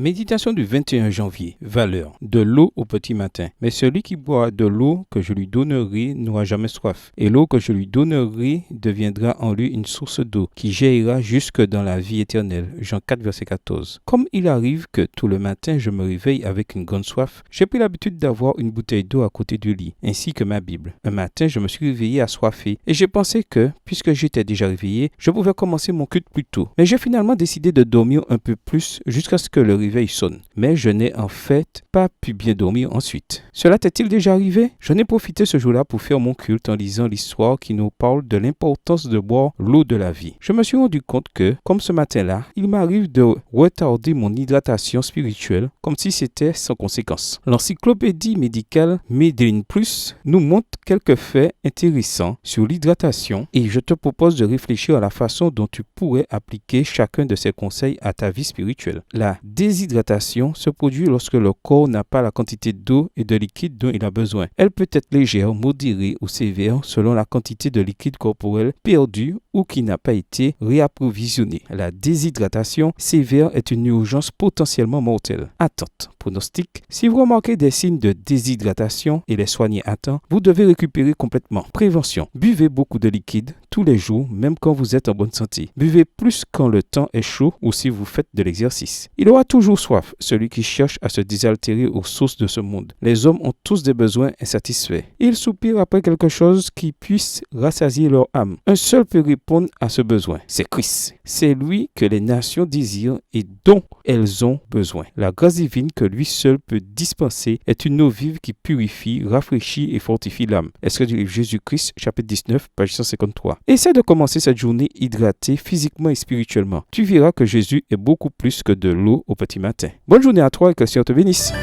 Méditation du 21 janvier. Valeur. De l'eau au petit matin. Mais celui qui boit de l'eau que je lui donnerai n'aura jamais soif. Et l'eau que je lui donnerai deviendra en lui une source d'eau qui jaillira jusque dans la vie éternelle. Jean 4, verset 14. Comme il arrive que tout le matin je me réveille avec une grande soif, j'ai pris l'habitude d'avoir une bouteille d'eau à côté du lit, ainsi que ma Bible. Un matin, je me suis réveillé assoiffé et j'ai pensé que, puisque j'étais déjà réveillé, je pouvais commencer mon culte plus tôt. Mais j'ai finalement décidé de dormir un peu plus jusqu'à ce que le réveil sonne. Mais je n'ai en fait pas pu bien dormir ensuite. Cela t'est-il déjà arrivé? J'en ai profité ce jour-là pour faire mon culte en lisant l'histoire qui nous parle de l'importance de boire l'eau de la vie. Je me suis rendu compte que, comme ce matin-là, il m'arrive de retarder mon hydratation spirituelle comme si c'était sans conséquence. L'encyclopédie médicale Medline Plus nous montre quelques faits intéressants sur l'hydratation et je te propose de réfléchir à la façon dont tu pourrais appliquer chacun de ces conseils à ta vie spirituelle. La déshydratation se produit lorsque le corps n'a pas la quantité d'eau et de liquide dont il a besoin. Elle peut être légère, modérée ou sévère selon la quantité de liquide corporel perdu ou qui n'a pas été réapprovisionné. La déshydratation sévère est une urgence potentiellement mortelle. Attente. Pronostic. Si vous remarquez des signes de déshydratation et les soignez à temps, vous devez récupérer complètement. Prévention. Buvez beaucoup de liquide tous les jours, même quand vous êtes en bonne santé. Buvez plus quand le temps est chaud ou si vous faites de l'exercice. Il aura toujours soif, celui qui cherche à se désaltérer aux sources de ce monde. Les hommes ont tous des besoins insatisfaits. Ils soupirent après quelque chose qui puisse rassasier leur âme. Un seul peut répondre à ce besoin. C'est Christ. C'est lui que les nations désirent et dont elles ont besoin. La grâce divine que lui seul peut dispenser est une eau vive qui purifie, rafraîchit et fortifie l'âme. Extrait du livre Jésus-Christ, chapitre 19, page 153. Essaie de commencer cette journée hydratée physiquement et spirituellement. Tu verras que Jésus est beaucoup plus que de l'eau au petit matin. Bonne journée à toi et que le Seigneur te bénisse.